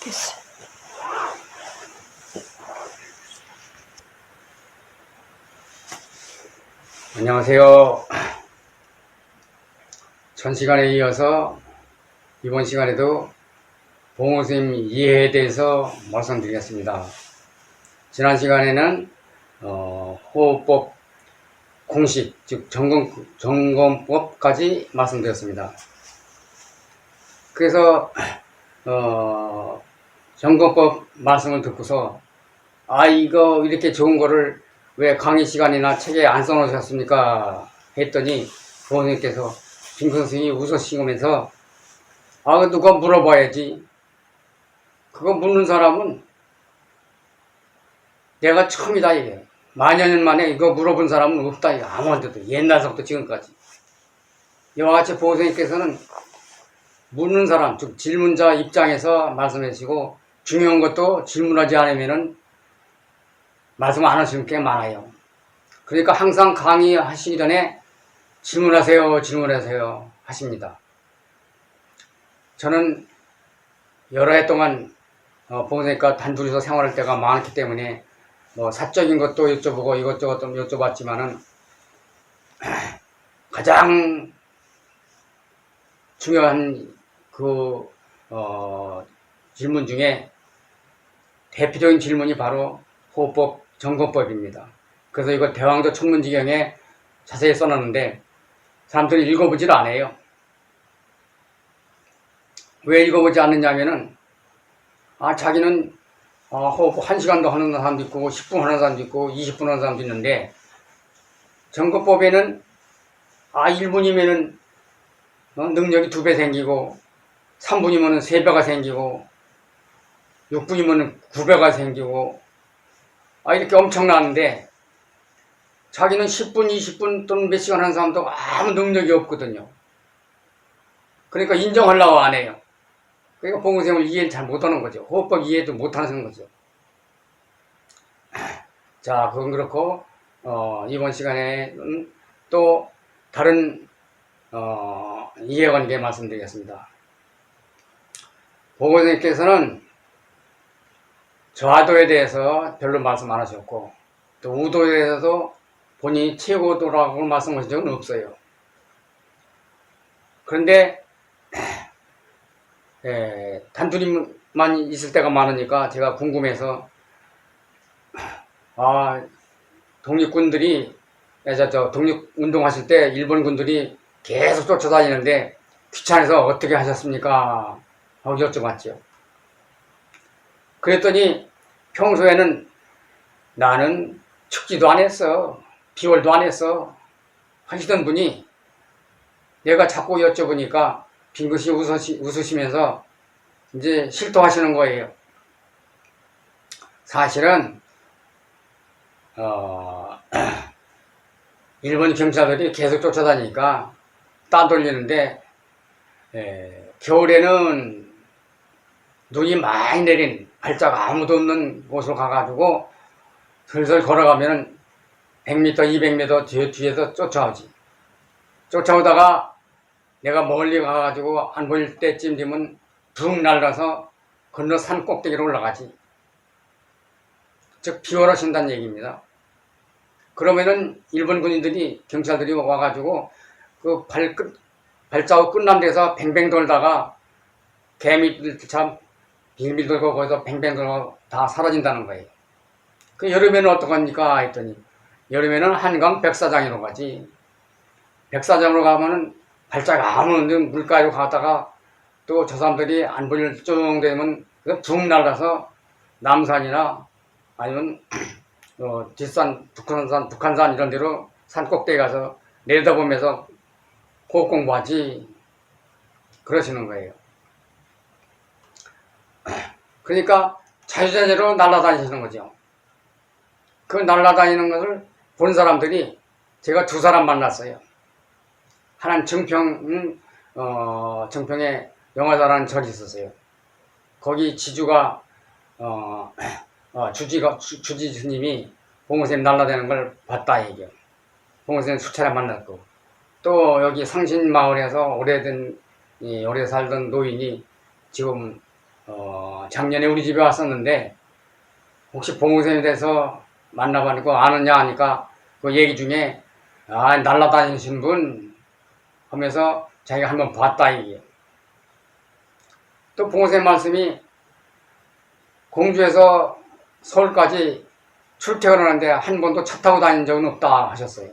됐어. 안녕하세요. 전 시간에 이어서 이번 시간에도 봉호선생님 이해에 대해서 말씀드리겠습니다. 지난 시간에는 호흡법 공식, 즉 점검법까지 말씀드렸습니다. 그래서 점검법 말씀을 듣고서 이거 이렇게 좋은 거를 왜 강의 시간이나 책에 안 써놓으셨습니까? 했더니 부모님께서 빙 선생님이 웃으시면서 누가 물어봐야지. 그거 묻는 사람은 내가 처음이다 이게. 만여년 만에 이거 물어본 사람은 없다 이게. 아무한테도 옛날서부터 지금까지. 이와 같이 부모님께서는 묻는 사람, 즉 질문자 입장에서 말씀해 주시고 중요한 것도 질문하지 않으면은 말씀 안 하시는 게 많아요. 그러니까 항상 강의하시기 전에 질문하세요 하십니다. 저는 여러 해 동안 보니까 단둘이서 생활할 때가 많았기 때문에 뭐 사적인 것도 여쭤보고 이것저것 좀 여쭤봤지만은 가장 중요한 질문 중에 대표적인 질문이 바로 호흡법 점검법입니다. 그래서 이거 대왕조 천문지경에 자세히 써놨는데 사람들이 읽어보질 않아요. 왜 읽어보지 않느냐면은 자기는 호흡 1시간도 하는 사람도 있고 10분 하는 사람도 있고 20분 하는 사람도 있는데 점검법에는 1분이면은 능력이 2배 생기고 3분이면은 3배가 생기고 6분이면은 9배가 생기고 이렇게 엄청나는데 자기는 10분, 20분 또는 몇 시간 하는 사람도 아무 능력이 없거든요. 그러니까 인정하려고 안 해요. 그러니까 봉선생님을 이해를 잘 못하는 거죠. 호흡법 이해도 못하는 거죠. 자, 그건 그렇고 이번 시간에는 또 다른 이해관계 말씀드리겠습니다. 봉선생님께서는 저하도에 대해서 별로 말씀 안 하셨고 또 우도에 대해서도 본인이 최고도라고 말씀하신 적은 없어요. 그런데 단둘이만 있을 때가 많으니까 제가 궁금해서 독립군들이 독립운동 하실 때 일본 군들이 계속 쫓아다니는데 귀찮아서 어떻게 하셨습니까? 하고 여쭤봤죠. 그랬더니 평소에는 나는 축지도 안 했어. 비월도 안 했어. 하시던 분이 내가 자꾸 여쭤보니까 빙긋이 웃으시면서 이제 실토하시는 거예요. 사실은 일본 경찰들이 계속 쫓아다니니까 따돌리는데 겨울에는 눈이 많이 내린 발자국 아무도 없는 곳으로 가가지고 슬슬 걸어가면 100m, 200m 뒤에서 쫓아오지. 쫓아오다가 내가 멀리 가가지고 안 보일 때쯤 되면 붕 날라서 건너 산 꼭대기로 올라가지. 즉 비월하신다는 얘기입니다. 그러면은 일본 군인들이 경찰들이 와가지고 그 발자국 끝난 데서 뱅뱅 돌다가 개미들 참 빙빙 돌고 거기서 뱅뱅 돌고 다 사라진다는 거예요. 그 여름에는 어떡합니까? 했더니 여름에는 한강 백사장으로 가지. 백사장으로 가면은 발자국 아무 없는 물가로 가다가 또 저 사람들이 안 보일 쯤 되면 붕 날라서 남산이나 아니면 뒷산, 북한산 이런 데로 산 꼭대기 가서 내려다보면서 호흡 공부하지. 그러시는 거예요. 그러니까 자유자재로 날아다니시는 거죠. 그 날아다니는 것을 본 사람들이 제가 2사람 만났어요. 하나는 정평에 영화사라는 절이 있었어요. 거기 지주가 주지 스님이 봉호선생님 날아다니는 걸 봤다 얘기요. 봉호선생님 수차례 만났고 또 여기 상신마을에서 오래 살던 노인이 지금 작년에 우리 집에 왔었는데 혹시 봉우쌤에 대해서 만나봤고 아느냐 하니까 그 얘기 중에 날라다니신 분 하면서 자기가 한번 봤다 이게. 또 봉우쌤 말씀이 공주에서 서울까지 출퇴근하는데 한 번도 차 타고 다닌 적은 없다 하셨어요.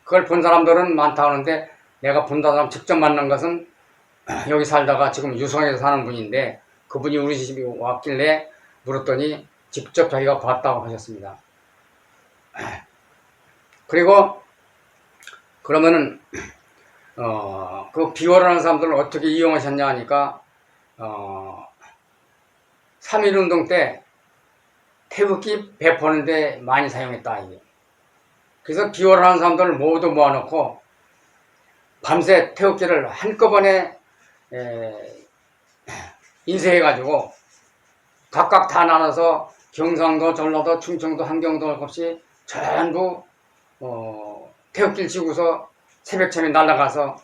그걸 본 사람들은 많다 하는데 내가 본 사람 직접 만난 것은 여기 살다가 지금 유성에서 사는 분인데 그분이 우리 집에 왔길래 물었더니 직접 자기가 봤다고 하셨습니다. 그리고 그러면은 그 비월하는 사람들을 어떻게 이용하셨냐 하니까 3.1운동 때 태극기 배포하는데 많이 사용했다 이게. 그래서 비월하는 사람들을 모두 모아놓고 밤새 태극기를 한꺼번에 인쇄해가지고 각각 다 나눠서 경상도, 전라도, 충청도, 한경도 없이 전부 태극기를 지고서 새벽참에 날아가서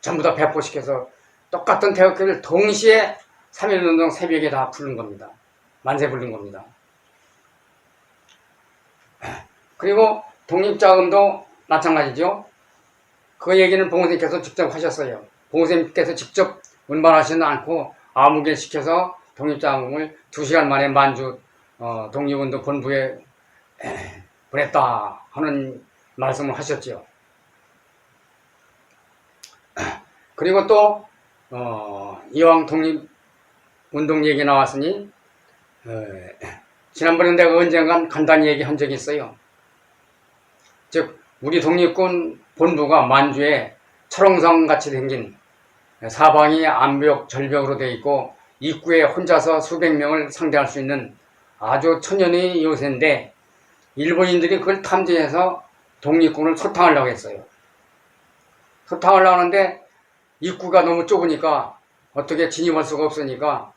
전부 다 배포시켜서 똑같은 태극기를 동시에 3.1운동 새벽에 다 부른 겁니다. 만세 부른 겁니다. 그리고 독립자금도 마찬가지죠. 그 얘기는 봉선생님께서 직접 하셨어요. 봉선생님께서 직접 운반하시는 않고 아무개 시켜서 독립자금을 2시간 만에 만주 독립운동 본부에 보냈다 하는 말씀을 하셨죠. 그리고 또 이왕 독립운동 얘기 나왔으니 지난번에 내가 언젠간 간단히 얘기한 적이 있어요. 즉 우리 독립군 본부가 만주에 철옹성 같이 생긴 사방이 암벽 절벽으로 되어 있고 입구에 혼자서 수백 명을 상대할 수 있는 아주 천연의 요새인데 일본인들이 그걸 탐지해서 독립군을 소탕하려고 했어요. 소탕하려고 하는데 입구가 너무 좁으니까 어떻게 진입할 수가 없으니까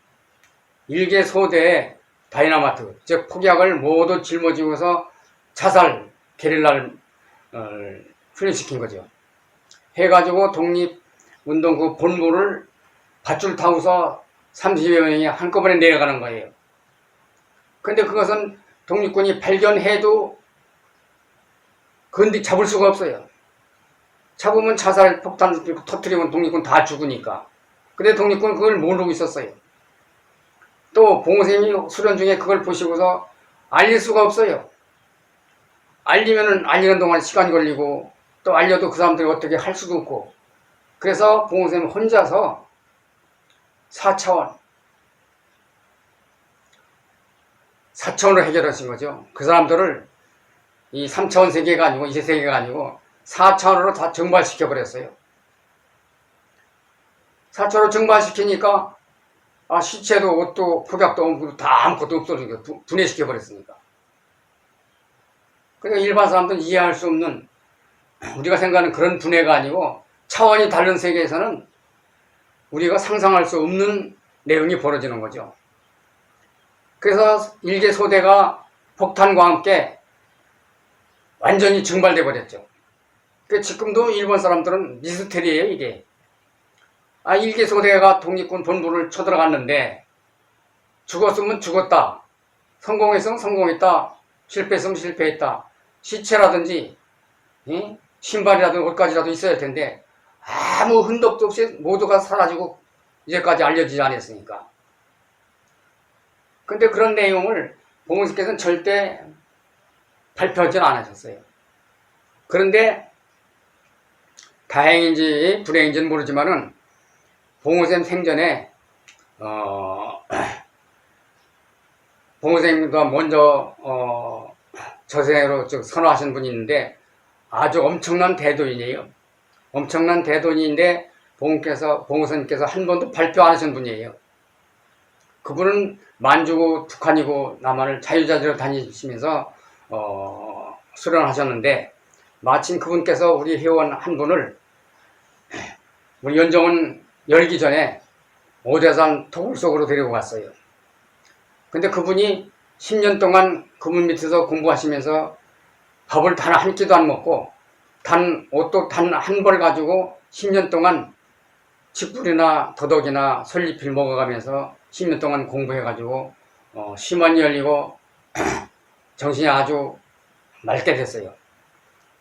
일개 소대에 다이나마트, 즉 폭약을 모두 짊어지고서 자살, 게릴라를 훈련시킨 거죠. 해가지고 독립운동 그 본부를 밧줄 타고서 30여 명이 한꺼번에 내려가는 거예요. 근데 그것은 독립군이 발견해도 건디 잡을 수가 없어요. 잡으면 자살 폭탄 터뜨리면 독립군 다 죽으니까. 근데 독립군은 그걸 모르고 있었어요. 또 봉선생님이 수련 중에 그걸 보시고서 알릴 수가 없어요. 알리면은 알리는 동안 시간이 걸리고 또 알려도 그 사람들이 어떻게 할 수도 없고. 그래서 봉선생님 혼자서 4차원으로 해결하신 거죠. 그 사람들을 이 3차원 세계가 아니고 2세 세계가 아니고 4차원으로 다 증발시켜버렸어요. 4차원으로 증발시키니까 시체도 옷도 폭약도 다 아무것도 없어지고 분해시켜버렸으니까. 그러니까 일반 사람들은 이해할 수 없는 우리가 생각하는 그런 분해가 아니고 차원이 다른 세계에서는 우리가 상상할 수 없는 내용이 벌어지는 거죠. 그래서 일개 소대가 폭탄과 함께 완전히 증발돼 버렸죠. 지금도 일본 사람들은 미스테리예요 이게. 일개 소대가 독립군 본부를 쳐들어갔는데 죽었으면 죽었다, 성공했으면 성공했다, 실패했으면 실패했다, 시체라든지 신발이라든지 옷까지라도 있어야 할 텐데 아무 흔적도 없이 모두가 사라지고 이제까지 알려지지 않았으니까. 근데 그런 내용을 봉선생님께서는 절대 발표하지는 않으셨어요. 그런데 다행인지 불행인지는 모르지만은 봉선생님 생전에 봉선생님과 먼저 저생으로 선호하신 분이 있는데 아주 엄청난 대도인이에요. 엄청난 대도인인데 봉선생님께서 한 번도 발표 안 하신 분이에요. 그분은 만주고 북한이고 남한을 자유자재로 다니시면서 수련하셨는데 마침 그분께서 우리 회원 한 분을 우리 연정은 열기 전에 오대산 토굴 속으로 데리고 갔어요. 근데 그분이 10년 동안 그분 밑에서 공부하시면서 밥을 단 한 끼도 안 먹고 옷도 단 한 벌 가지고 10년 동안 칡뿌리나 더덕이나 솔잎을 먹어가면서 10년 동안 공부해가지고 심원이 열리고 정신이 아주 맑게 됐어요.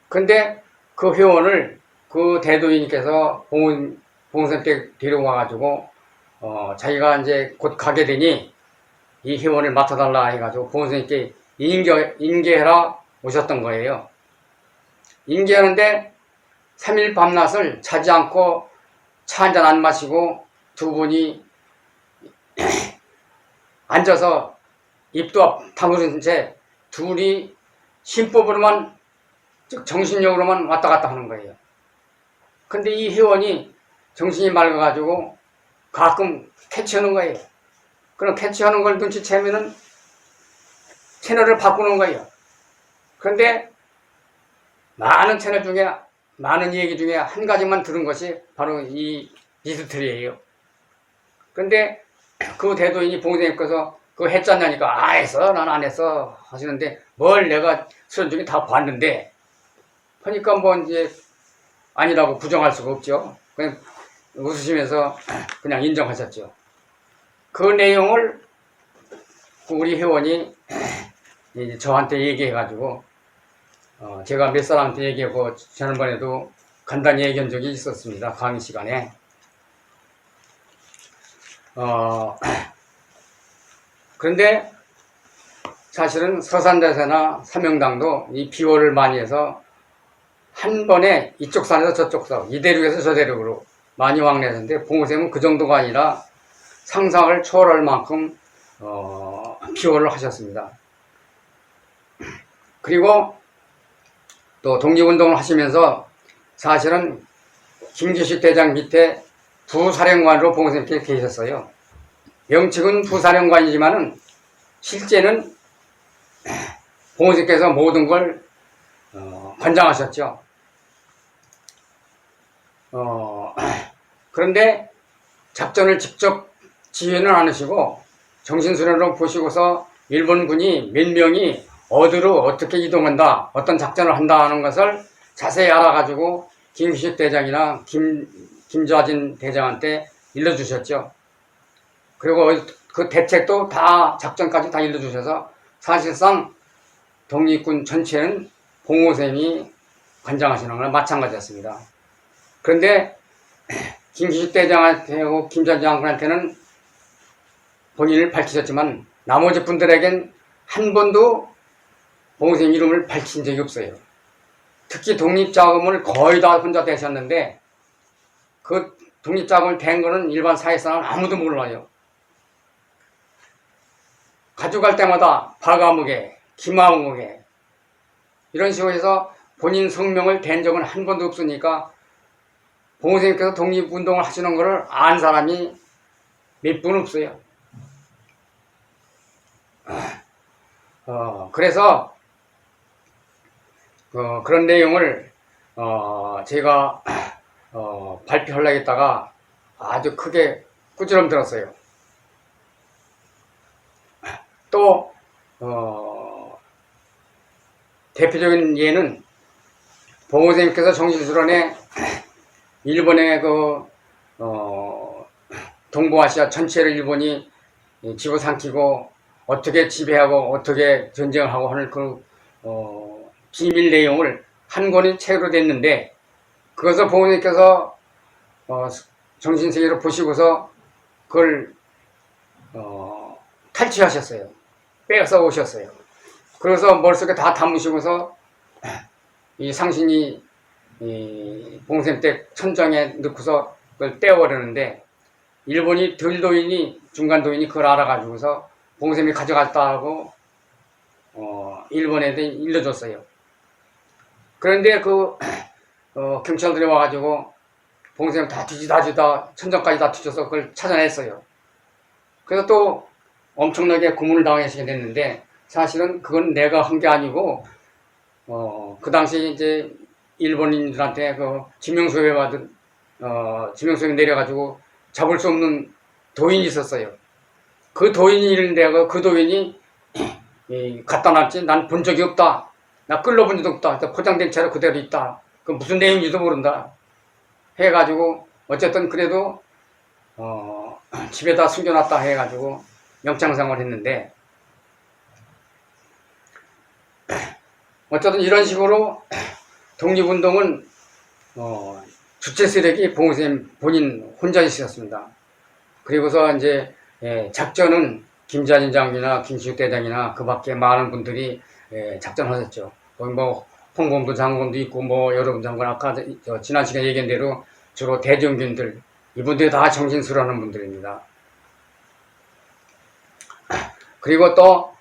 근데 그 회원을 그 대도인께서 봉선께 데려와가지고 자기가 이제 곧 가게 되니 이 회원을 맡아달라 해가지고 봉선님께 인계해라 오셨던 거예요. 인계하는데 3일 밤낮을 자지 않고 차 한잔 안 마시고 두 분이 앉아서 입도 다무른 채 둘이 심법으로만, 즉 정신력으로만 왔다 갔다 하는 거예요. 근데 이 회원이 정신이 맑아가지고 가끔 캐치하는 거예요. 그럼 캐치하는 걸 눈치채면은 채널을 바꾸는 거예요. 그런데 많은 채널 중에, 많은 얘기 중에 한 가지만 들은 것이 바로 이 미스터리예요. 근데 그 대도인이 봉선님께서 그거 했잖냐니까, 아, 했어? 난 안 했어. 하시는데, 뭘 내가 수련 중에 다 봤는데, 그러니까 뭐 이제 아니라고 부정할 수가 없죠. 그냥 웃으시면서 그냥 인정하셨죠. 그 내용을 우리 회원이 이제 저한테 얘기해가지고, 제가 몇 사람한테 얘기하고, 지난번에도 간단히 얘기한 적이 있었습니다. 강의 시간에. 그런데 사실은 서산대사나 삼명당도 이 비호를 많이 해서 한 번에 이쪽 산에서 저쪽 산, 이 대륙에서 저 대륙으로 많이 왕래했는데 봉우쌤은 그 정도가 아니라 상상을 초월할 만큼 비호를 하셨습니다. 그리고 또 독립운동을 하시면서 사실은 김기식 대장 밑에 부사령관으로 봉우쌤께 계셨어요. 명칭은 부사령관이지만은 실제는 봉우쌤께서 모든 걸 관장하셨죠. 그런데 작전을 직접 지휘는 않으시고 정신수련으로 보시고서 일본군이 몇 명이 어디로 어떻게 이동한다, 어떤 작전을 한다 하는 것을 자세히 알아가지고 김기식 대장이나 김좌진 대장한테 일러주셨죠. 그리고 그 대책도 다, 작전까지 다 일러주셔서 사실상 독립군 전체는 봉우쌤이 관장하시는 거나 마찬가지였습니다. 그런데 김기식 대장한테하고 김좌진 장군한테는 본인을 밝히셨지만 나머지 분들에겐 한 번도 봉우쌤 이름을 밝힌 적이 없어요. 특히 독립자금을 거의 다 혼자 대셨는데 그 독립자금을 댄 거는 일반 사회사는 아무도 몰라요. 가져갈 때마다 박아무개, 김아무개 이런 식으로 해서 본인 성명을 댄 적은 한 번도 없으니까 봉우쌤께서 독립운동을 하시는 것을 안 사람이 몇 분 없어요. 그래서 그런 내용을 제가 발표하려고 했다가 아주 크게 꾸지람 들었어요. 또 대표적인 예는 봉우쌤께서 정신수련에 일본의 동부아시아 전체를 일본이 집어삼키고 어떻게 지배하고 어떻게 전쟁하고 하는 비밀 내용을 한 권의 책으로 냈는데 그것을 봉우쌤께서 정신세계로 보시고서 그걸 탈취하셨어요. 빼앗아 오셨어요. 그래서 머릿속에 다 담으시고서 이 상신이 봉우쌤 때 천장에 넣고서 그걸 떼어버리는데 일본이 들도인이 중간도인이 그걸 알아가지고서 봉우쌤이 가져갔다 하고 일본에 일러줬어요. 그런데 경찰들이 와가지고 봉우쌤 다 뒤지다 천장까지 다 뒤져서 그걸 찾아냈어요. 그래서 또 엄청나게 고문을 당하시게 됐는데 사실은 그건 내가 한 게 아니고 그 당시 이제 일본인들한테 지명소외 받은 지명소외 내려가지고 잡을 수 없는 도인이 있었어요. 그 도인이 있는데 그 도인이 갖다 놨지 난 본 적이 없다. 나 끌러본 적도 없다. 포장된 채로 그대로 있다. 그 무슨 내용인지도 모른다. 해가지고 어쨌든 그래도 집에다 숨겨놨다 해가지고 영장생활을 했는데, 어쨌든 이런 식으로 독립운동은 주체 세력이 봉선생 본인 혼자 있었습니다. 그리고서 이제 작전은 김자진 장비나 김시욱 대장이나 그 밖에 많은 분들이 작전하셨죠. 거기 뭐 홍범도 장군도 있고 뭐 여러분 장군 아까 지난 시간에 얘기한 대로 주로 대将軍들 이분들이 다 정신술하는 분들입니다. 그리고 또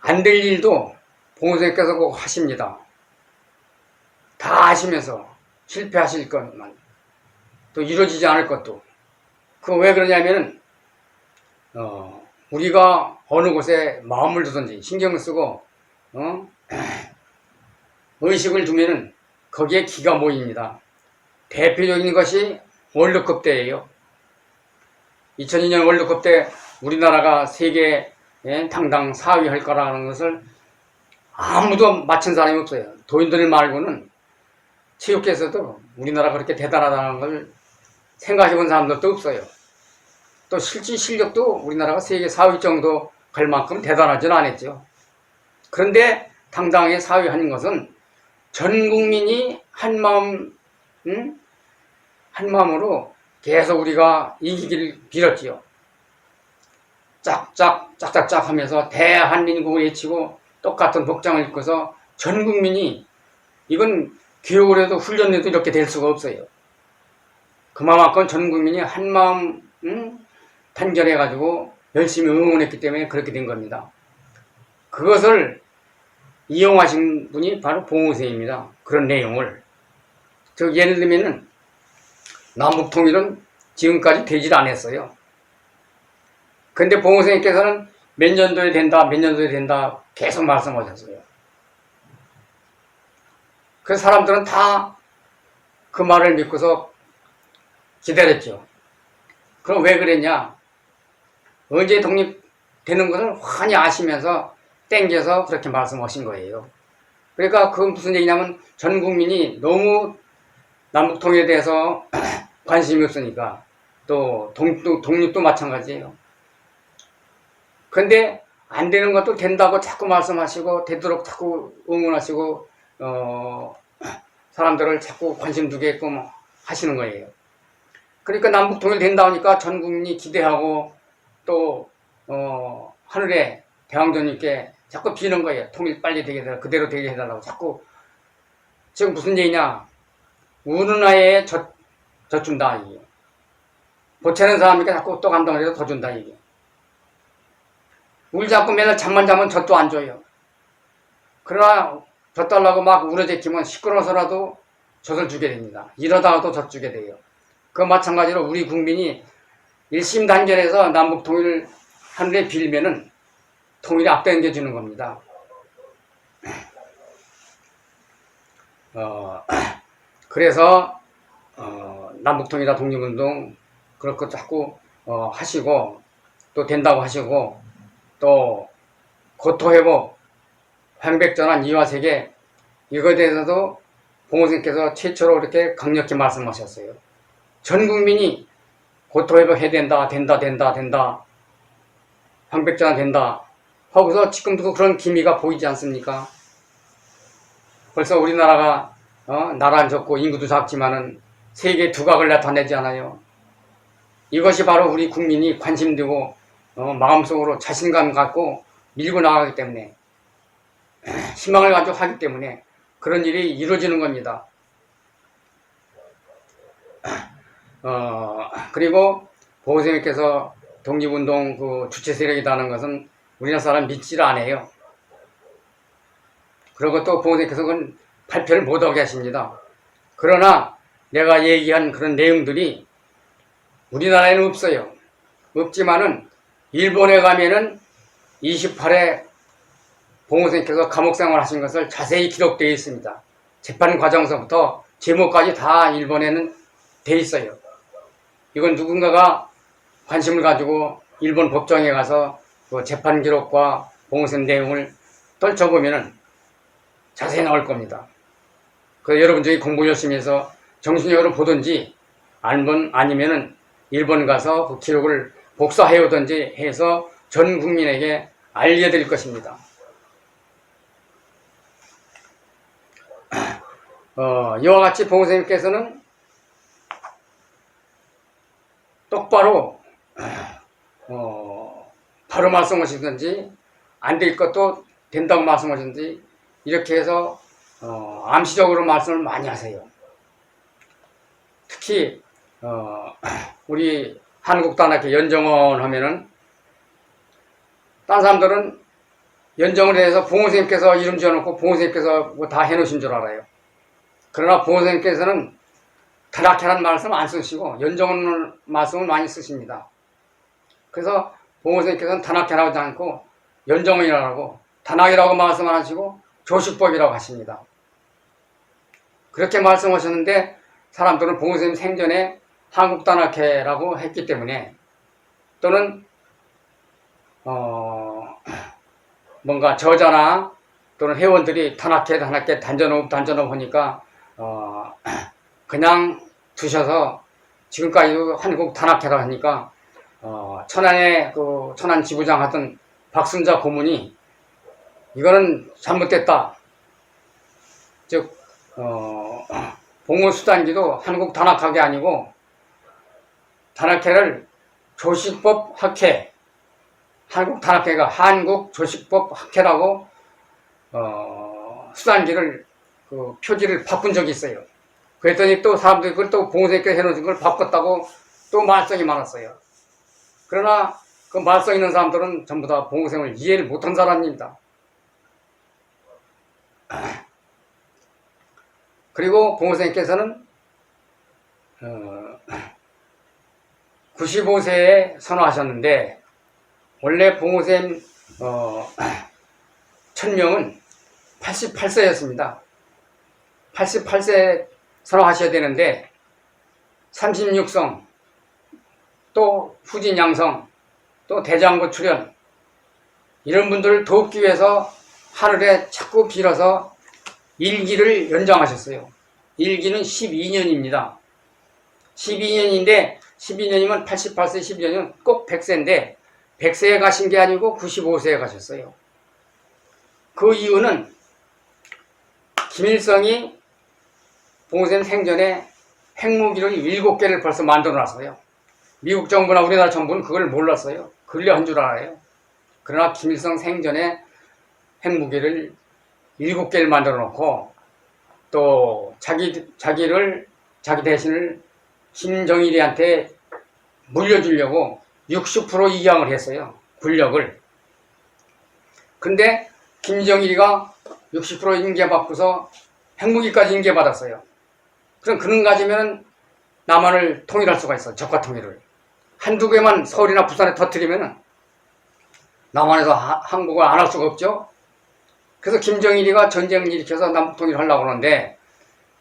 안 될 일도 봉선생께서 꼭 하십니다. 다 하시면서 실패하실 것만 또 이루어지지 않을 것도. 그거 왜 그러냐면은 우리가 어느 곳에 마음을 두든지 신경을 쓰고 의식을 두면은 거기에 기가 모입니다. 대표적인 것이 월드컵 때예요. 2002년 월드컵 때 우리나라가 세계 당당 4위 할 거라는 것을 아무도 맞춘 사람이 없어요. 도인들 말고는 체육계에서도 우리나라가 그렇게 대단하다는 걸 생각해 본 사람들도 없어요. 또 실질 실력도 우리나라가 세계 4위 정도 갈 만큼 대단하지는 않았죠. 그런데 당당하게 4위 하는 것은 전 국민이 한 마음으로 계속 우리가 이기기를 빌었지요. 짝짝짝 하면서 대한민국을 외치고 똑같은 복장을 입고서 전 국민이, 이건 교육을 해도 훈련해도 이렇게 될 수가 없어요. 그만큼 전 국민이 한 마음 단결해가지고 열심히 응원했기 때문에 그렇게 된 겁니다. 그것을 이용하신 분이 바로 봉우생입니다. 그런 내용을. 즉 예를 들면은 남북통일은 지금까지 되질 않았어요. 근데 봉우생님께서는 몇 년도에 된다, 몇 년도에 된다 계속 말씀하셨어요. 그 사람들은 다 그 말을 믿고서 기다렸죠. 그럼 왜 그랬냐? 언제 독립되는 것을 환히 아시면서 땡겨서 그렇게 말씀하신 거예요. 그러니까 그건 무슨 얘기냐면 전 국민이 너무 남북통일에 대해서 관심이 없으니까, 또 독립도 마찬가지예요. 그런데 안 되는 것도 된다고 자꾸 말씀하시고 되도록 자꾸 응원하시고 사람들을 자꾸 관심 두게끔 하시는 거예요. 그러니까 남북통일 된다 하니까 전 국민이 기대하고 또 하늘에 대왕조님께 자꾸 비는 거예요. 통일 빨리 되게 해달라고, 그대로 되게 해달라고 자꾸. 지금 무슨 얘기냐? 우는 아이에 젖 준다 이게. 보채는 사람이니까 자꾸 또 감동을 해서 더 준다 이게. 울지 않고 맨날 잠만 자면 젖도 안 줘요. 그러나 젖 달라고 막 울어제키면 시끄러워서라도 젖을 주게 됩니다. 이러다가도 젖 주게 돼요. 그 마찬가지로 우리 국민이 일심단결해서 남북 통일을 하늘에 빌면은 통일이 앞당겨 주는 겁니다. 그래서 남북통일이나 독립운동 그렇게 자꾸 하시고 또 된다고 하시고 또 고토회복, 황백전환, 이화세계 이거에 대해서도 봉우생께서 최초로 이렇게 강력히 말씀하셨어요. 전 국민이 고토회복 해야 된다, 황백전환 된다 하고서 지금도 그런 기미가 보이지 않습니까? 벌써 우리나라가 나라는 적고 인구도 작지만은 세계 두각을 나타내지 않아요. 이것이 바로 우리 국민이 관심되고 마음속으로 자신감 갖고 밀고 나가기 때문에 희망을 가지고 하기 때문에 그런 일이 이루어지는 겁니다. 그리고 보호생님께서 독립운동 그 주체 세력이라는 것은 우리나라 사람 믿지를 않아요. 그리고 또 보호생님께서 그건 발표를 못하게 하십니다. 그러나 내가 얘기한 그런 내용들이 우리나라에는 없어요. 없지만은 일본에 가면은 28회 봉우생님께서 감옥생활 하신 것을 자세히 기록되어 있습니다. 재판 과정서부터 제목까지 다 일본에는 돼 있어요. 이건 누군가가 관심을 가지고 일본 법정에 가서 그 재판 기록과 봉우생 내용을 떨쳐보면은 자세히 나올 겁니다. 그 여러분 중에 공부 열심히 해서 정신력으로 보든지 아니면은 일본 가서 그 기록을 복사해 오든지 해서 전 국민에게 알려드릴 것입니다. 이와 같이 봉선생님께서는 똑바로 바로 말씀하시든지 안 될 것도 된다고 말씀하시든지 이렇게 해서 암시적으로 말씀을 많이 하세요. 특히 우리 한국단학회 연정원 하면은 딴 사람들은 연정을 해서 봉선생님께서 이름 지어놓고 봉선생님께서 뭐 다 해놓으신 줄 알아요. 그러나 봉선생님께서는 단학회라는 말씀 안 쓰시고 연정원 말씀을 많이 쓰십니다. 그래서 봉선생님께서는 단학회라고 하지 않고 연정원이라고 단학이라고 말씀 안 하시고 조식법이라고 하십니다. 그렇게 말씀하셨는데 사람들은 봉선생님 생전에 한국단학회라고 했기 때문에 또는 뭔가 저자나 또는 회원들이 단학회 단전업 하니까 그냥 두셔서 지금까지도 한국 단학회라고 하니까 천안에 그 천안 지부장 하던 박순자 고문이 이거는 잘못됐다. 즉 봉헌수단기도 한국 단학학이 아니고 단학회를 조식법 학회, 한국 단학회가 한국 조식법 학회라고 수단기를 그 표지를 바꾼 적이 있어요. 그랬더니 또 사람들이 그걸 또 봉선생님께서 해놓은 걸 바꿨다고 또 말썽이 많았어요. 그러나 그 말썽 있는 사람들은 전부 다 봉선생님을 이해를 못한 사람입니다. 그리고 봉선생님께서는 95세에 선호하셨는데 원래 봉선생님 천명은 88세였습니다. 88세 선호하셔야 되는데 36성 또 후진양성 또 대장고 출연 이런 분들을 돕기 위해서 하늘에 자꾸 빌어서 일기를 연장하셨어요. 일기는 12년입니다. 12년인데 12년이면 88세 12년이면 꼭 100세인데 100세에 가신 게 아니고 95세에 가셨어요. 그 이유는 김일성이 봉선생님 생전에 핵무기를 7개를 벌써 만들어 놨어요. 미국 정부나 우리나라 정부는 그걸 몰랐어요. 근래 한 줄 알아요. 그러나 김일성 생전에 핵무기를 7개를 만들어 놓고 또 자기 대신을 김정일이한테 물려주려고 60% 이양을 했어요. 군력을. 근데 김정일이가 60% 인계받고서 핵무기까지 인계받았어요. 그럼 그는 가지면 남한을 통일할 수가 있어. 적화 통일을. 한두 개만 서울이나 부산에 터뜨리면 남한에서 항복을 안 할 수가 없죠. 그래서 김정일이가 전쟁을 일으켜서 남북 통일을 하려고 하는데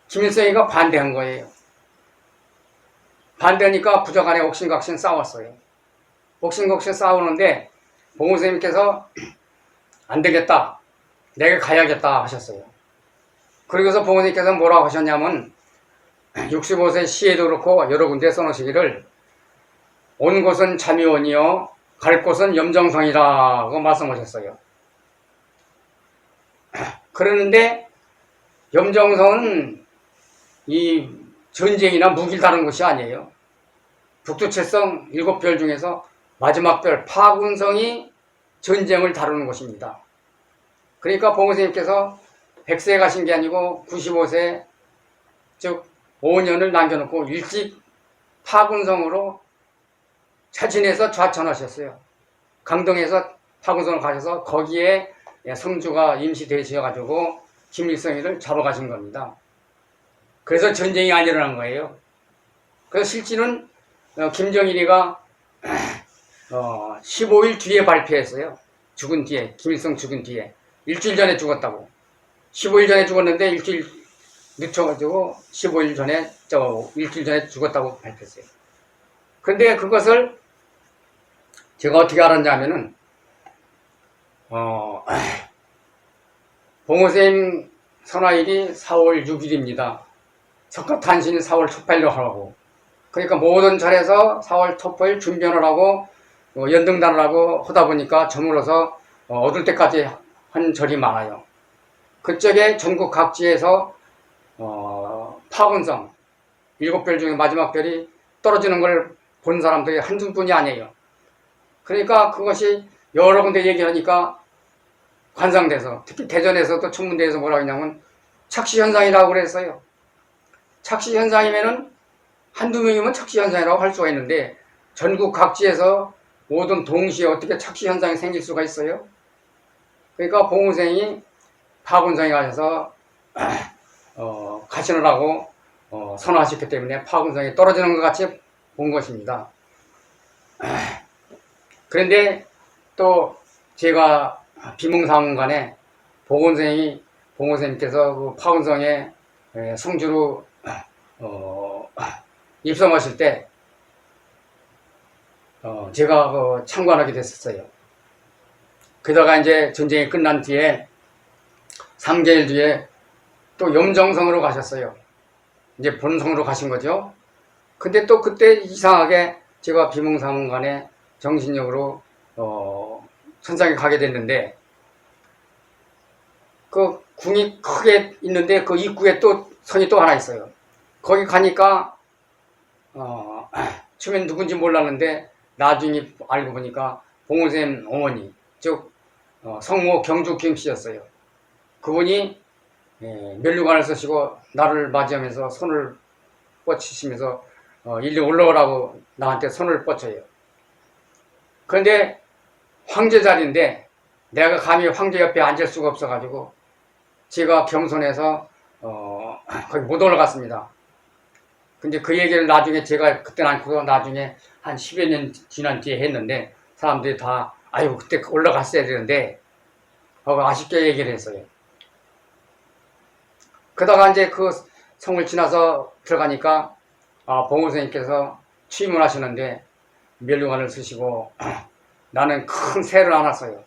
김일성이가 반대한 거예요. 반대하니까 부적간에 옥신각신 싸웠어요. 옥신각신 싸우는데 봉선생님께서 안 되겠다. 내가 가야겠다 하셨어요. 그러고서 봉선생님께서 뭐라고 하셨냐면 65세 시에도 그렇고 여러 군데 써놓으시기를 온 곳은 잠의원이요 갈 곳은 염정성이라고 말씀하셨어요. 그러는데 염정성은 이 전쟁이나 무기를 다룬 것이 아니에요. 북두칠성 7별 중에서 마지막 별 파군성이 전쟁을 다루는 것입니다. 그러니까 봉선생님께서 100세에 가신 게 아니고 95세 즉 5년을 남겨놓고 일찍 파군성으로 차진해서 좌천하셨어요. 강동에서 파군성을 가셔서 거기에 성주가 임시되셔가지고 김일성이를 잡아가신 겁니다. 그래서 전쟁이 안 일어난 거예요. 그래서 실제는 김정일이가 15일 뒤에 발표했어요. 죽은 뒤에, 김일성 죽은 뒤에. 일주일 전에 죽었다고. 15일 전에 죽었는데 일주일 늦춰가지고 15일 전에, 일주일 전에 죽었다고 발표했어요. 근데 그것을 제가 어떻게 알았냐면은, 봉선생님 선화일이 4월 6일입니다. 석가탄신이 4월 초팔로 하라고. 그러니까 모든 절에서 4월 초팔 준변을 하고 연등단을 하고 하다 보니까 저물어서 얻을 때까지 한 절이 많아요. 그쪽에 전국 각지에서 파군성 7별 중에 마지막 별이 떨어지는 걸 본 사람들이 한두 분이 아니에요. 그러니까 그것이 여러 군데 얘기하니까 관상돼서, 특히 대전에서도 천문대에서 뭐라고 했냐면 착시현상이라고 그랬어요. 착시현상이면은 한두 명이면 착시현상이라고 할 수가 있는데 전국 각지에서 모든 동시에 어떻게 착시현상이 생길 수가 있어요? 그러니까 봉우생이 파군성에 가셔서 가신을 하고 선화하셨기 때문에 파군성이 떨어지는 것 같이 본 것입니다. 그런데 또 제가 비몽사몽간에 봉우생님께서 그 파군성에 성주로 입성하실 때 제가 참관하게 됐었어요. 그러다가 이제 전쟁이 끝난 뒤에 3개월 뒤에 또 염정성으로 가셨어요. 이제 본성으로 가신 거죠. 근데 또 그때 이상하게 제가 비몽사몽간에 정신력으로 천상에 가게 됐는데 그 궁이 크게 있는데 그 입구에 또 성이 또 하나 있어요. 거기 가니까 처음엔 누군지 몰랐는데 나중에 알고 보니까 봉우쌤 어머니 즉 성모 경주 김씨였어요. 그분이 면류관을 쓰시고 나를 맞이하면서 손을 뻗치시면서 일리 올라오라고 나한테 손을 뻗쳐요. 그런데 황제 자리인데 내가 감히 황제 옆에 앉을 수가 없어가지고 제가 겸손해서 거기 못 올라갔습니다. 근데 그 얘기를 나중에 제가 그때는 않고도 나중에 한 10여 년 지난 뒤에 했는데 사람들이 다 아이고 그때 올라갔어야 되는데 하고 아쉽게 얘기를 했어요. 그러다가 이제 그 성을 지나서 들어가니까 봉우선생님께서 취임을 하시는데 면류관을 쓰시고 나는 큰 새를 안았어요.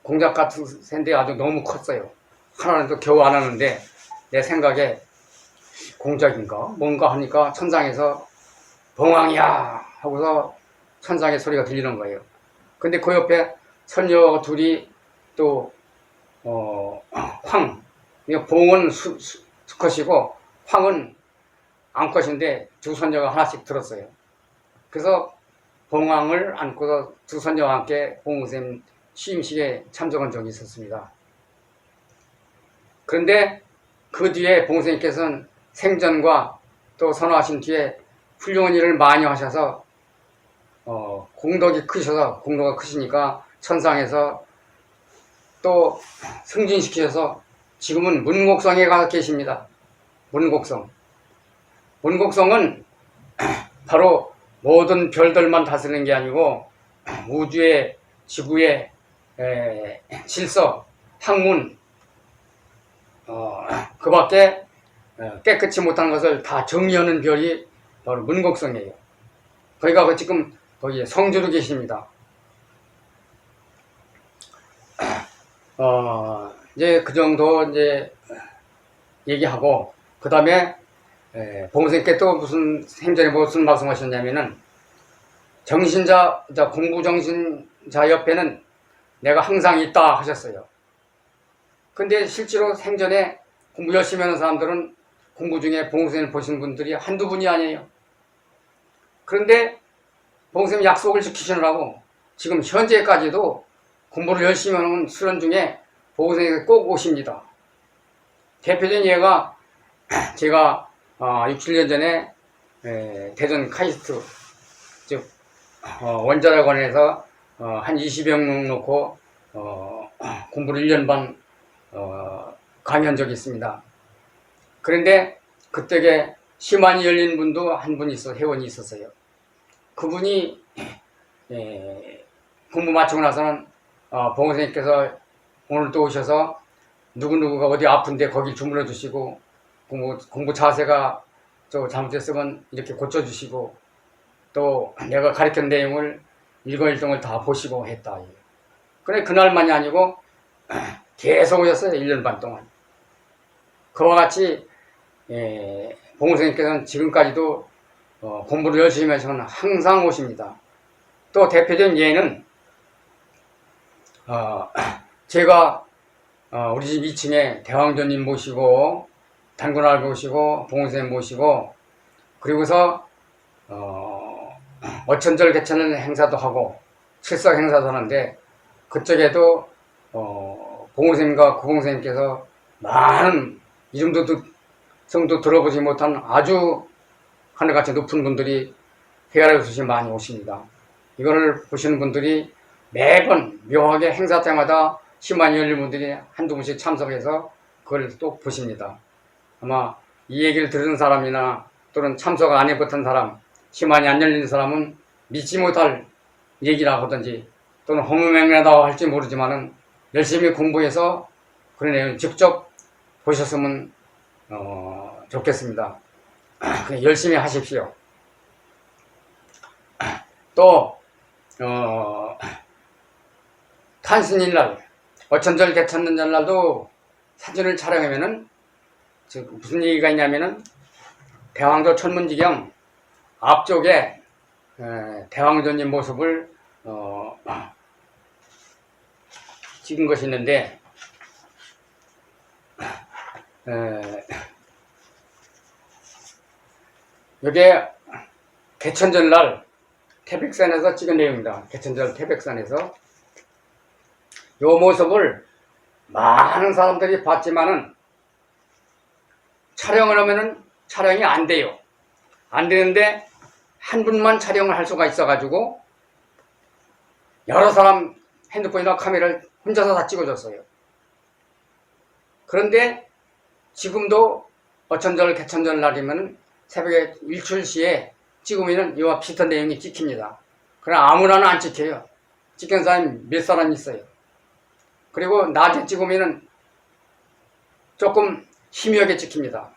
공작 같은 새인데 아주 너무 컸어요. 하나는 또 겨우 안 하는데 내 생각에 공작인가 뭔가 하니까 천상에서 봉황이야 하고서 천상의 소리가 들리는 거예요. 근데 그 옆에 선녀 둘이 또 황, 봉은 수컷이고 황은 암컷인데 두 선녀가 하나씩 들었어요. 그래서 봉황을 안고서 두 선녀와 함께 봉우쌤 취임식에 참석한 적이 있었습니다. 그런데 그 뒤에 봉우쌤께서는 생전과 또 선화하신 뒤에 훌륭한 일을 많이 하셔서 공덕가 크시니까 천상에서 또 승진시키셔서 지금은 문곡성에 가 계십니다. 문곡성은 바로 모든 별들만 다스리는 게 아니고 우주의 지구의 질서, 학문 그 밖에 깨끗이 못한 것을 다 정리하는 별이 바로 문곡성이에요. 거기가 지금 거기 성주로 계십니다. 이제 그 정도 이제 얘기하고 그 다음에 봉선생님께 또 무슨 생전에 무슨 말씀하셨냐면은 공부정신자 옆에는 내가 항상 있다 하셨어요. 근데 실제로 생전에 공부 열심히 하는 사람들은 공부 중에 봉선생님을 보신 분들이 한두 분이 아니에요. 그런데 봉선생님 약속을 지키시느라고 지금 현재까지도 공부를 열심히 하는 수련 중에 봉선생님이 꼭 오십니다. 대표적인 예가 제가 6, 7년 전에 대전 카이스트 즉 원자력원에서 한 20여 명 놓고 공부를 1년 반 강의한 적이 있습니다. 그런데 그때에 시만이 열린 분도 한 분 회원이 있었어요. 그분이 공부 마치고 나서는 봉선생님께서 오늘 또 오셔서 누구누구가 어디 아픈데 거길 주물러 주시고 공부 자세가 좀 잘못됐으면 이렇게 고쳐주시고 또 내가 가르친 내용을 일거일동을 다 보시고 했다. 그래 그날만이 아니고 계속 오셨어요. 1년 반 동안. 그와 같이 봉 선생님께서는 지금까지도 공부를 열심히 하시면 항상 오십니다. 또 대표적인 예는 제가 우리 집 2층에 대왕조님 모시고 단군알 모시고 봉 선생님 모시고 그리고서 어천절 개천을 행사도 하고 칠석 행사도 하는데 그쪽에도 봉 선생님과 구봉 선생님께서 많은 이름도 성도 들어보지 못한 아주 하늘같이 높은 분들이 회화를 주시 많이 오십니다. 이거를 보시는 분들이 매번 묘하게 행사 때마다 시만이 열린 분들이 한두 분씩 참석해서 그걸 또 보십니다. 아마 이 얘기를 들은 사람이나 또는 참석 안 해봤던 사람, 시만이 안 열린 사람은 믿지 못할 얘기라 하든지 또는 허무맹랑하다고 할지 모르지만은 열심히 공부해서 그런 내용을 직접 보셨으면 좋겠습니다. 열심히 하십시오. 또 탄신일날 어천절 개천절날도 사진을 촬영하면은 무슨 얘기가 있냐면은 대왕조 천문지경 앞쪽에 대왕조님 모습을 찍은 것이 있는데 이게 개천절날 태백산에서 찍은 내용입니다. 개천절 태백산에서 이 모습을 많은 사람들이 봤지만은 촬영을 하면은 촬영이 안 돼요. 안 되는데 한 분만 촬영을 할 수가 있어가지고 여러 사람 핸드폰이나 카메라를 혼자서 다 찍어줬어요. 그런데 지금도 어천절 개천절 날이면 새벽에 일출시에 찍으면 이와 비슷한 내용이 찍힙니다. 그러나 아무나는 안 찍혀요. 찍힌 사람이 몇 사람 있어요. 그리고 낮에 찍으면 조금 희미하게 찍힙니다.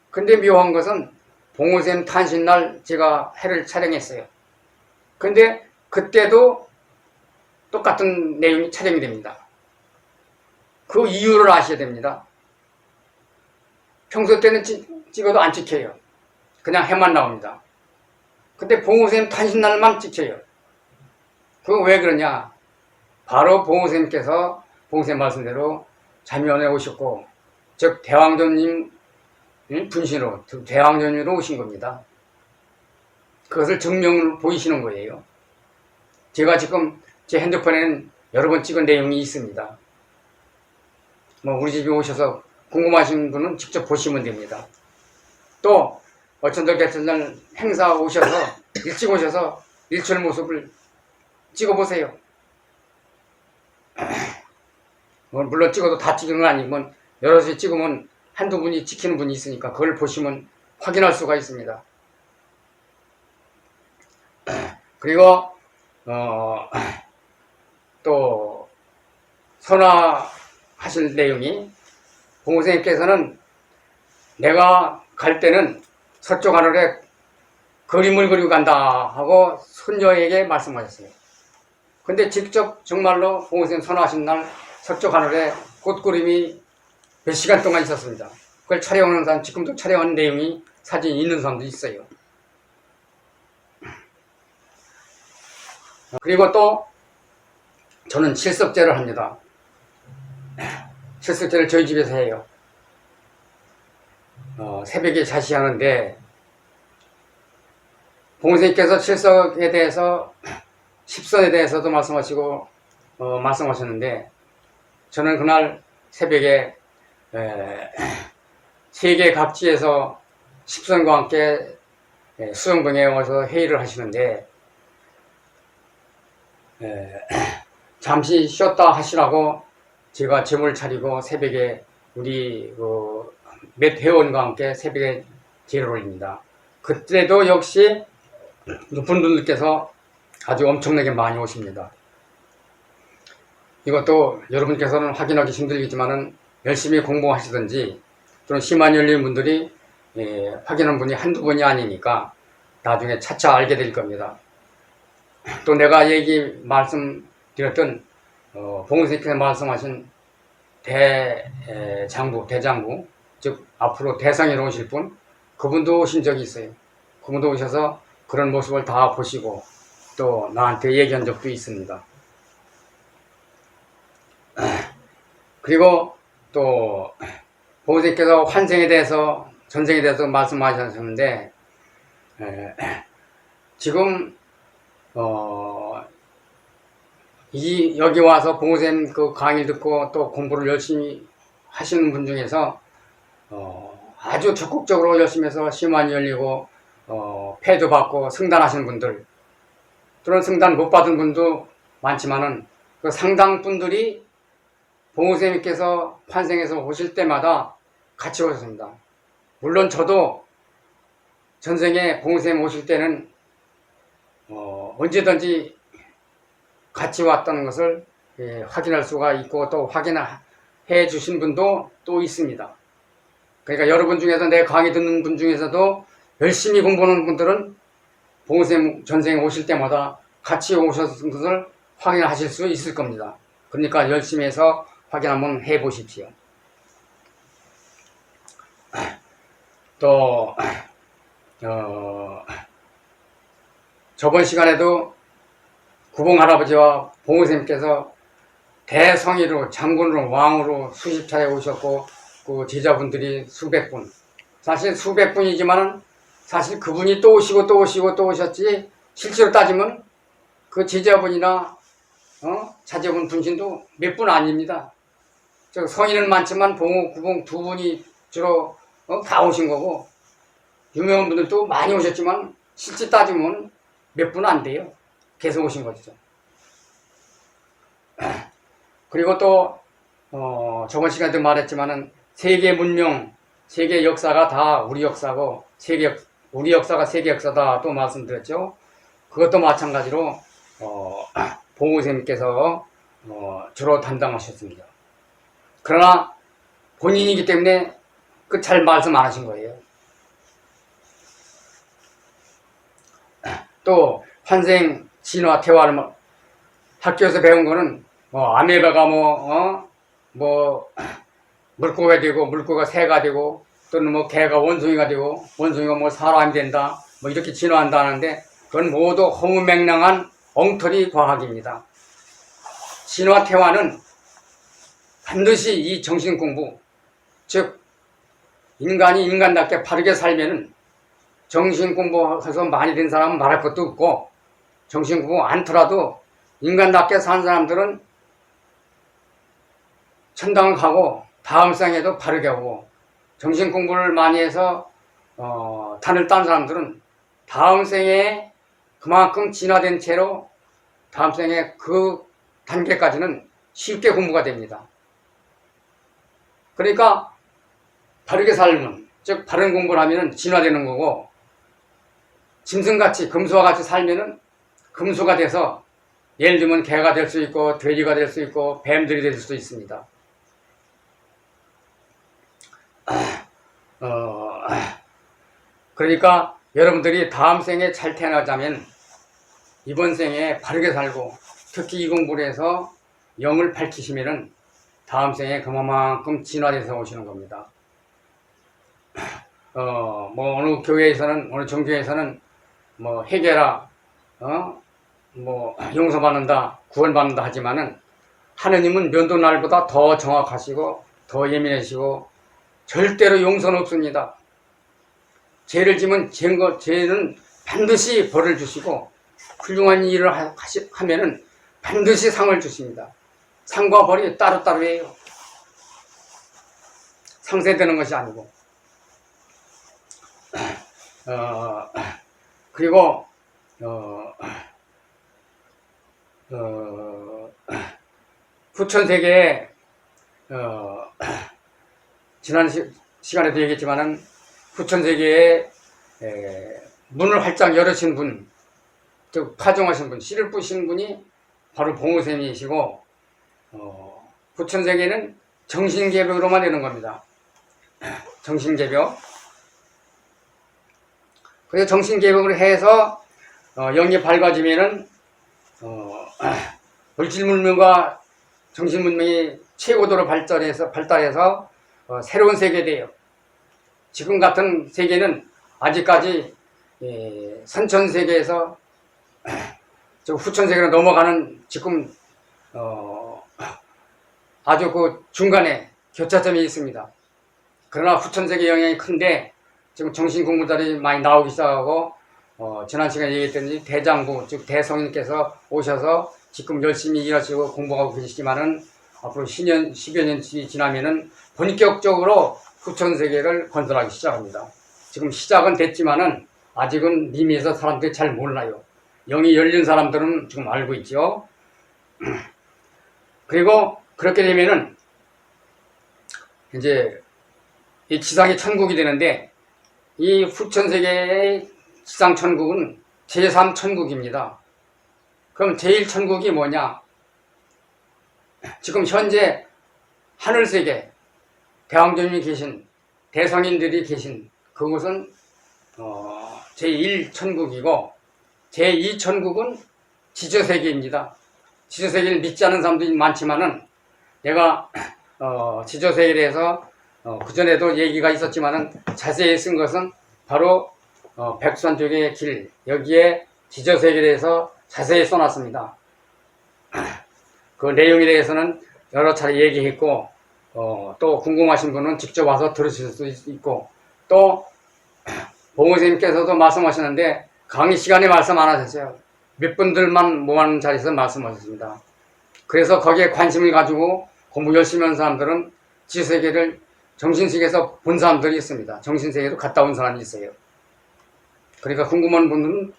근데 묘한 것은 봉우샘 탄신날 제가 해를 촬영했어요. 근데 그때도 똑같은 내용이 촬영이 됩니다. 그 이유를 아셔야 됩니다. 평소 때는 찍어도 안 찍혀요. 그냥 해만 나옵니다. 근데 봉우샘 탄신날만 찍혀요. 그거 왜 그러냐? 바로 봉우샘께서 봉우샘 말씀대로 자묘원에 오셨고 즉 대왕조님 분신으로 대왕조님으로 오신 겁니다. 그것을 증명을 보이시는 거예요. 제가 지금 제 핸드폰에는 여러 번 찍은 내용이 있습니다. 우리 집에 오셔서 궁금하신 분은 직접 보시면 됩니다. 또 어천절 개천절 행사 오셔서 일찍 오셔서 일출 모습을 찍어보세요. 물론 찍어도 다 찍은 건 아니면 여럿이 찍으면 한두 분이 찍히는 분이 있으니까 그걸 보시면 확인할 수가 있습니다. 그리고 또 선화하실 내용이 봉선생님께서는 내가 갈 때는 서쪽 하늘에 그림을 그리고 간다 하고 손녀에게 말씀하셨어요. 근데 직접 정말로 봉선생님 선화하신 날 서쪽 하늘에 꽃그림이 몇 시간 동안 있었습니다. 그걸 촬영하는 사람, 지금도 촬영한 내용이 사진이 있는 사람도 있어요. 그리고 또 저는 칠석제를 합니다. 칠석제를 저희 집에서 해요. 새벽에 자시하는데 봉선생님께서 칠석에 대해서 십선에 대해서도 말씀하시고 말씀하셨는데 저는 그날 새벽에 세계 각지에서 십선과 함께 수영동에 와서 회의를 하시는데 잠시 쉬었다 하시라고 제가 짐을 차리고 새벽에 우리 몇 회원과 함께 새벽에 제를 올립니다. 그때도 역시 높은 분들께서 아주 엄청나게 많이 오십니다. 이것도 여러분께서는 확인하기 힘들겠지만은 열심히 공부하시든지 또는 시만이 열린 분들이 확인한 분이 한두 분이 아니니까 나중에 차차 알게 될 겁니다. 또 내가 말씀드렸던 봉선생님께서 말씀하신 대장부 즉 앞으로 대상으로 오실 분, 그분도 오신 적이 있어요. 그분도 오셔서 그런 모습을 다 보시고 또 나한테 얘기한 적도 있습니다. 그리고 또 보호자께서 환생에 대해서, 전생에 대해서 말씀하셨는데, 지금 여기 와서 보호쌤 그 강의 듣고 또 공부를 열심히 하시는 분 중에서 아주 적극적으로 열심히 해서 심환이 열리고 패도 받고 승단하시는 분들, 또는 승단 못 받은 분도 많지만은 그 상당 분들이 보호쌤께서 환생해서 오실 때마다 같이 오셨습니다. 물론 저도 전생에 보호쌤 오실 때는 언제든지 같이 왔다는 것을 확인할 수가 있고 또 확인해 주신 분도 또 있습니다. 그러니까 여러분 중에서 내 강의 듣는 분 중에서도 열심히 공부하는 분들은 보호쌤 전생에 오실 때마다 같이 오셨던 것을 확인하실 수 있을 겁니다. 그러니까 열심히 해서 확인 한번 해 보십시오. 또 저번 시간에도 구봉 할아버지와 보호쌤께서 대성의로 장군으로 왕으로 수십 차례 오셨고 그 제자분들이 수백 분, 사실 수백 분이지만은 사실 그분이 또 오시고 또 오시고 또 오셨지 실제로 따지면 그 제자분이나 자제분 분신도 몇 분 아닙니다. 저 성인은 많지만 봉호, 구봉 두 분이 주로 다 오신 거고 유명한 분들도 많이 오셨지만 실제 따지면 몇 분 안 돼요. 계속 오신 거죠. 그리고 또 저번 시간에도 말했지만은 세계 문명, 세계 역사가 다 우리 역사고 우리 역사가 세계 역사다 또 말씀드렸죠. 그것도 마찬가지로 보호쌤께서 주로 담당하셨습니다. 그러나 본인이기 때문에 그 잘 말씀 안 하신 거예요. 또 환생, 진화, 태화를 학교에서 배운 거는 아메바가 물고가 되고 물고가 새가 되고 또는 개가 원숭이가 되고 원숭이가 사람이 된다 이렇게 진화한다 하는데 그건 모두 허무맹랑한 엉터리 과학입니다. 진화, 태화는 반드시 이 정신공부, 즉 인간이 인간답게 바르게 살면은 정신공부해서 많이 된 사람은 말할 것도 없고 정신공부 않더라도 인간답게 산 사람들은 천당을 가고 다음 생에도 바르게 오고 정신공부를 많이 해서 단을 딴 사람들은 다음 생에 그만큼 진화된 채로 다음 생에 그 단계까지는 쉽게 공부가 됩니다. 그러니까 바르게 살면, 즉 바른 공부를 하면 진화되는 거고 짐승같이 금수와 같이 살면은 금수가 돼서 예를 들면 개가 될 수 있고 돼지가 될 수 있고 뱀들이 될 수도 있습니다. 그러니까 여러분들이 다음 생에 잘 태어나자면 이번 생에 바르게 살고 특히 이 공부를 해서 영을 밝히시면은 다음 생에 그만큼 진화돼서 오시는 겁니다. 어느 교회에서는, 어느 종교에서는 해결하, 용서받는다, 구원받는다 하지만은 하느님은 면도날보다 더 정확하시고 더 예민하시고 절대로 용서는 없습니다. 죄를 지면 죄는 반드시 벌을 주시고 훌륭한 일을 하면은 반드시 상을 주십니다. 상과 벌이 따로따로예요. 상쇄되는 것이 아니고. 그리고 후천세계에 지난 시간에도 얘기했지만은 후천세계에 문을 활짝 열으신 분, 즉 파종하신 분, 씨를 뿌신 분이 바로 봉우쌤이시고 후천세계는 정신개벽으로만 되는 겁니다. 정신개벽. 그래서 정신개벽을 해서 영이 밝아지면은 물질문명과 정신문명이 최고도로 발달해서 새로운 세계돼요. 지금 같은 세계는 아직까지 선천세계에서 저 후천세계로 넘어가는 지금 아주 그 중간에 교차점이 있습니다. 그러나 후천세계 영향이 큰데 지금 정신공부자들이 많이 나오기 시작하고 지난 시간에 얘기했더니 대장부 즉 대성인께서 오셔서 지금 열심히 일하시고 공부하고 계시지만은 앞으로 10여 년 지나면은 본격적으로 후천세계를 건설하기 시작합니다. 지금 시작은 됐지만은 아직은 미미해서 사람들이 잘 몰라요. 영이 열린 사람들은 지금 알고 있죠. 그리고 그렇게 되면은 이제 이 지상이 천국이 되는데 이 후천세계의 지상 천국은 제3천국입니다. 그럼 제1천국이 뭐냐? 지금 현재 하늘세계 대왕조님이 계신 대성인들이 계신 그곳은 제1천국이고 제2천국은 지저세계입니다. 지저세계를 믿지 않는 사람들이 많지만은 내가 지저세계에 대해서 그전에도 얘기가 있었지만은 자세히 쓴 것은 바로 백수한족의 길 여기에 지저세계에 대해서 자세히 써놨습니다. 그 내용에 대해서는 여러 차례 얘기했고 또 궁금하신 분은 직접 와서 들으실 수 있고 또 봉호선생님께서도 말씀하시는데 강의 시간에 말씀 안 하셨어요. 몇 분들만 모아놓은 자리에서 말씀하셨습니다. 그래서 거기에 관심을 가지고 공부 열심히 하는 사람들은 지세계를 정신세계에서 본 사람들이 있습니다. 정신세계로 갔다 온 사람이 있어요. 그러니까 궁금한 분은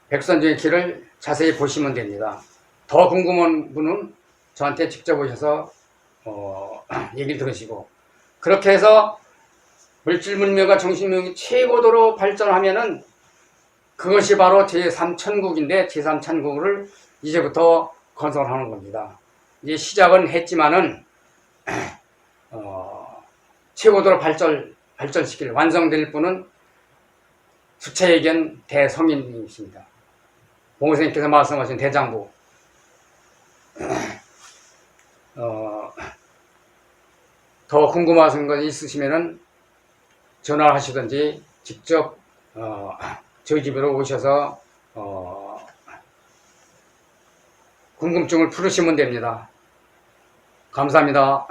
백선조의 길을 자세히 보시면 됩니다. 더 궁금한 분은 저한테 직접 오셔서 얘기를 들으시고 그렇게 해서 물질문명과 정신문명이 최고도로 발전하면은 그것이 바로 제3천국인데 제3천국을 이제부터 건설하는 겁니다. 이제 시작은 했지만은 최고도로 발전시킬 완성될 분은 수차의견 대성인님이십니다. 봉호선생님께서 말씀하신 대장부 더 궁금하신 거 있으시면은 전화를 하시든지 직접 저희 집으로 오셔서 궁금증을 풀으시면 됩니다. 감사합니다.